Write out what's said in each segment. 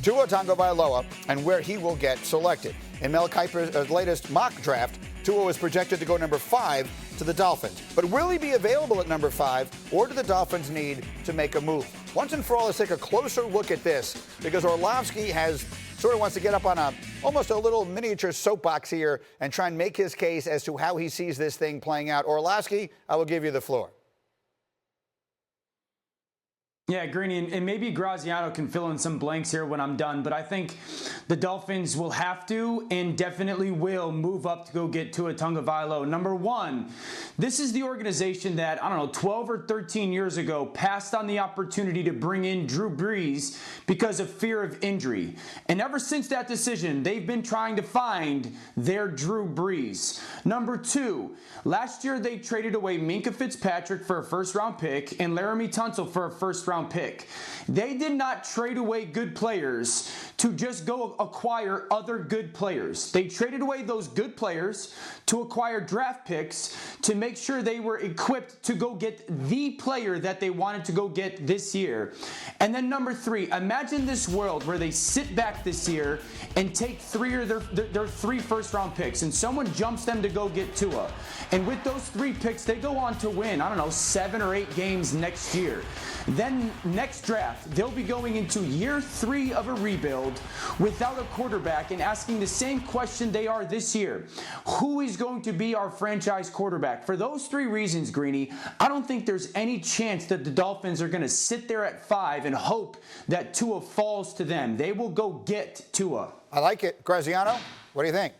Tua Tagovailoa and where he will get selected. In Mel Kiper's latest mock draft, Tua was projected to go number 5 to the Dolphins. But will he be available at number 5, or do the Dolphins need to make a move? Once and for all, let's take a closer look at this, because Orlovsky sort of wants to get up on almost a little miniature soapbox here and try and make his case as to how he sees this thing playing out. Orlovsky, I will give you the floor. Yeah, Greeny, and maybe Graziano can fill in some blanks here when I'm done, but I think the Dolphins will have to and definitely will move up to go get Tua Tagovailoa. Number one, this is the organization that, 12 or 13 years ago passed on the opportunity to bring in Drew Brees because of fear of injury. And ever since that decision, they've been trying to find their Drew Brees. Number two, last year they traded away Minkah Fitzpatrick for a first-round pick and Laramie Tunsil for a first-round pick. They did not trade away good players to just go acquire other good players. They traded away those good players to acquire draft picks to make sure they were equipped to go get the player that they wanted to go get this year. And then number three, imagine this world where they sit back this year and take three of their 3 first-round picks, and someone jumps them to go get Tua. And with those 3 picks, they go on to win, 7 or 8 games next year. Then next draft, they'll be going into year 3 of a rebuild without a quarterback and asking the same question they are this year. Who is going to be our franchise quarterback? For those 3 reasons, Greeny, I don't think there's any chance that the Dolphins are going to sit there at 5 and hope that Tua falls to them. They will go get Tua. I like it. Graziano, what do you think?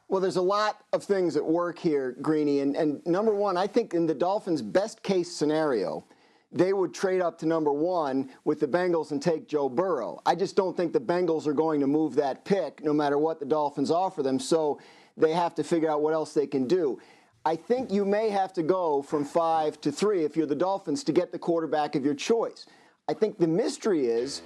Well, there's a lot of things at work here, Greeny. And number one, I think in the Dolphins' best case scenario, they would trade up to number 1 with the Bengals and take Joe Burrow. I just don't think the Bengals are going to move that pick no matter what the Dolphins offer them, so they have to figure out what else they can do. I think you may have to go from 5 to 3 if you're the Dolphins to get the quarterback of your choice. I think the mystery is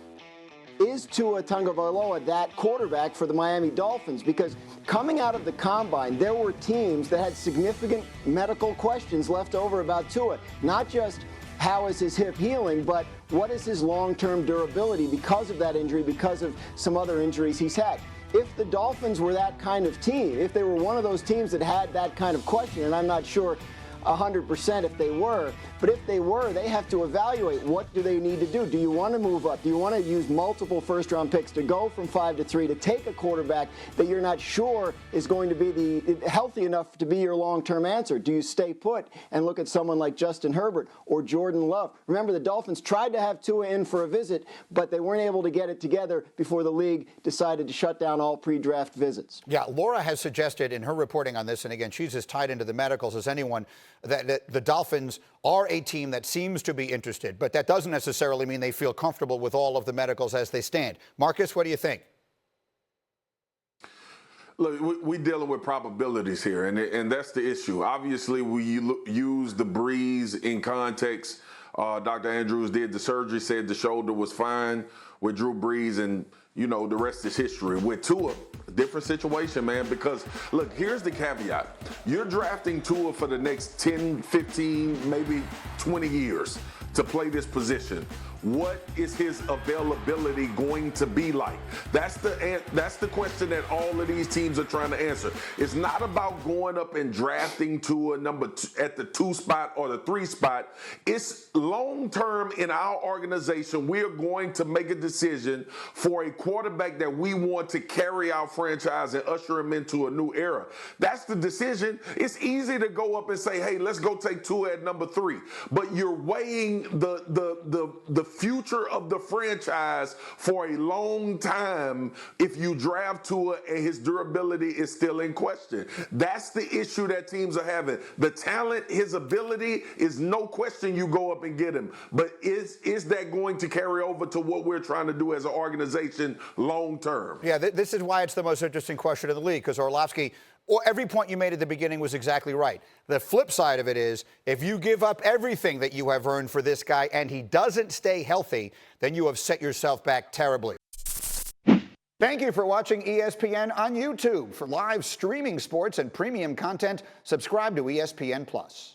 Tua Tagovailoa that quarterback for the Miami Dolphins? Because coming out of the Combine, there were teams that had significant medical questions left over about Tua. Not just how is his hip healing, but what is his long-term durability because of that injury, because of some other injuries he's had. If the Dolphins were that kind of team, if they were one of those teams that had that kind of question, and I'm not sure 100% if they were, but if they were, they have to evaluate what do they need to do. Do you want to move up? Do you want to use multiple first-round picks to go from 5 to 3 to take a quarterback that you're not sure is going to be healthy enough to be your long-term answer? Do you stay put and look at someone like Justin Herbert or Jordan Love? Remember, the Dolphins tried to have Tua in for a visit, but they weren't able to get it together before the league decided to shut down all pre-draft visits. Yeah, Laura has suggested in her reporting on this, and again, she's as tied into the medicals as anyone, that the Dolphins are a team that seems to be interested, but that doesn't necessarily mean they feel comfortable with all of the medicals as they stand. Marcus, what do you think? Look, we're dealing with probabilities here, and that's the issue. Obviously, we use the Brees in context. Dr. Andrews did the surgery, said the shoulder was fine with Drew Brees, and, the rest is history. With Tua, different situation, man, because, look, here's the caveat. You're drafting Tua for the next 10, 15, maybe 20 years to play this position. What is his availability going to be like? That's the question that all of these teams are trying to answer. It's not about going up and drafting Tua at the 2 spot or the 3 spot. It's long term in our organization. We are going to make a decision for a quarterback that we want to carry our franchise and usher him into a new era. That's the decision. It's easy to go up and say, hey, let's go take Tua at number 3. But you're weighing the future of the franchise for a long time if you draft Tua and his durability is still in question. That's the issue that teams are having. The talent, his ability is no question you go up and get him. But is that going to carry over to what we're trying to do as an organization long term? Yeah, this is why it's the most interesting question of the league, because Orlovsky, every point you made at the beginning was exactly right. The flip side of it is, if you give up everything that you have earned for this guy and he doesn't stay healthy, then you have set yourself back terribly. Thank you for watching ESPN on YouTube. For live streaming sports and premium content, subscribe to ESPN+.